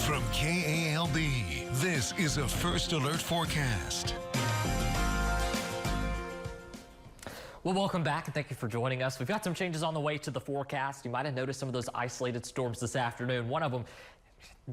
From KALB, this is a First Alert forecast. Well, welcome back and thank you for joining us. We've got some changes on the way to the forecast. You might have noticed some of those isolated storms this afternoon. One of them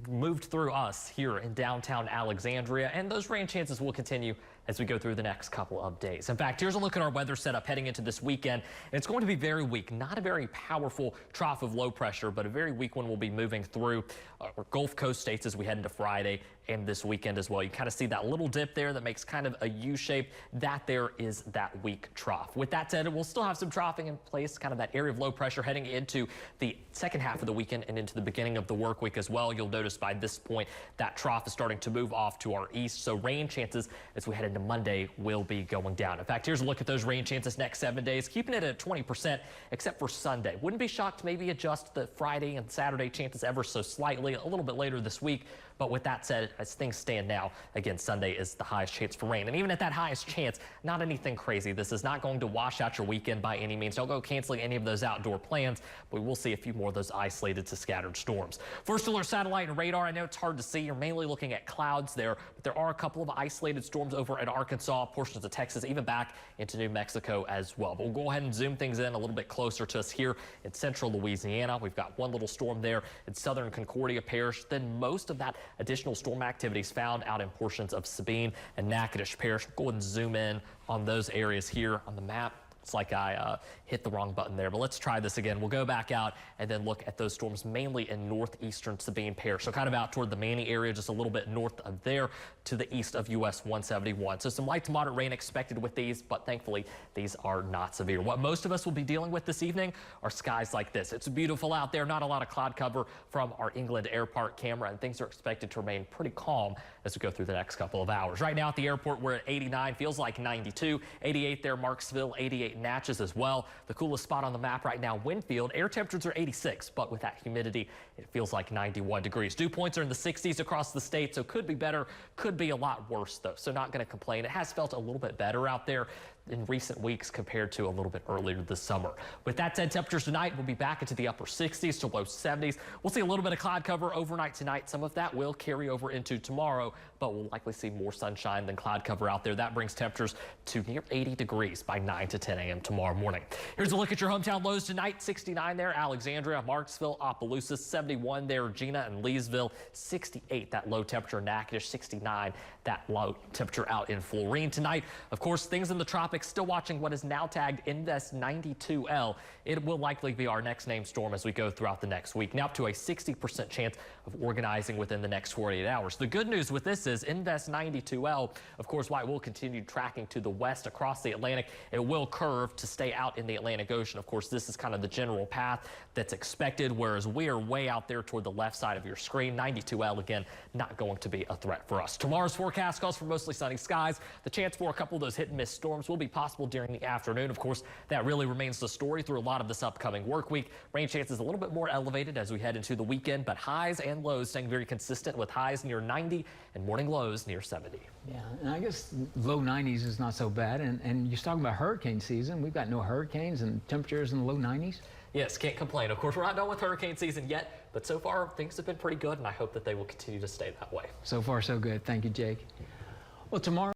moved through us here in downtown Alexandria, and those rain chances will continue as we go through the next couple of days. In fact, here's a look at our weather setup heading into this weekend. It's going to be very weak, not a very powerful trough of low pressure, but a very weak one will be moving through our Gulf Coast states as we head into Friday and this weekend as well. You kind of see that little dip there that makes kind of a U shape. That there is that weak trough. With that said, we'll still have some troughing in place, kind of that area of low pressure heading into the second half of the weekend and into the beginning of the work week as well. You'll notice by this point that trough is starting to move off to our east, so rain chances as we head into Monday will be going down. In fact, here's a look at those rain chances next 7 days, keeping it at 20% except for Sunday. Wouldn't be shocked to maybe adjust the Friday and Saturday chances ever so slightly a little bit later this week. But with that said, as things stand now, again, Sunday is the highest chance for rain. And even at that highest chance, not anything crazy. This is not going to wash out your weekend by any means. Don't go canceling any of those outdoor plans, but we will see a few more of those isolated to scattered storms. First Alert satellite and radar, I know it's hard to see. You're mainly looking at clouds there, but there are a couple of isolated storms over at Arkansas, portions of Texas, even back into New Mexico as well. But we'll go ahead and zoom things in a little bit closer to us here in central Louisiana. We've got one little storm there in southern Concordia Parish. Then most of that additional storm activities found out in portions of Sabine and Natchitoches Parish. We'll go ahead and zoom in on those areas here on the map. It's like I hit the wrong button there, but let's try this again. We'll go back out and then look at those storms mainly in northeastern Sabine Parish. So kind of out toward the Manny area, just a little bit north of there to the east of US 171. So some light to moderate rain expected with these, but thankfully these are not severe. What most of us will be dealing with this evening are skies like this. It's beautiful out there, not a lot of cloud cover from our England Air Park camera, and things are expected to remain pretty calm as we go through the next couple of hours. Right now at the airport, we're at 89, feels like 92, 88 there, Marksville, 88 Natchez as well. The coolest spot on the map right now, Winfield. Air temperatures are 86, but with that humidity, it feels like 91 degrees. Dew points are in the 60s across the state, so could be better, could be a lot worse though. So not going to complain. It has felt a little bit better out there in recent weeks compared to a little bit earlier this summer. With that said, temperatures tonight will be back into the upper 60s to low 70s. We'll see a little bit of cloud cover overnight tonight. Some of that will carry over into tomorrow, but we'll likely see more sunshine than cloud cover out there. That brings temperatures to near 80 degrees by 9 to 10 a.m. tomorrow morning. Here's a look at your hometown lows tonight. 69 there, Alexandria, Marksville, Opelousas, 71 there, Regina and Leesville, 68 that low temperature, Natchitoches, 69 that low temperature out in Florine tonight. Of course, things in the tropics, still watching what is now tagged Invest 92L. It will likely be our next named storm as we go throughout the next week. Now up to a 60% chance of organizing within the next 48 hours. The good news with this is Invest 92L, of course, while it will continue tracking to the west across the Atlantic, it will curve to stay out in the Atlantic Ocean. Of course, this is kind of the general path that's expected, whereas we are way out there toward the left side of your screen. 92L, again, not going to be a threat for us. Tomorrow's forecast calls for mostly sunny skies. The chance for a couple of those hit and miss storms will be possible during the afternoon. Of course, that really remains the story through a lot of this upcoming work week. Rain chances a little bit more elevated as we head into the weekend, but highs and lows staying very consistent with highs near 90 and morning lows near 70. Yeah, and I guess low 90s is not so bad. And you're talking about hurricane season. We've got no hurricanes and temperatures in the low 90s. Yes, can't complain. Of course, we're not done with hurricane season yet, but so far things have been pretty good, and I hope that they will continue to stay that way. So far, so good. Thank you, Jake. Well, tomorrow.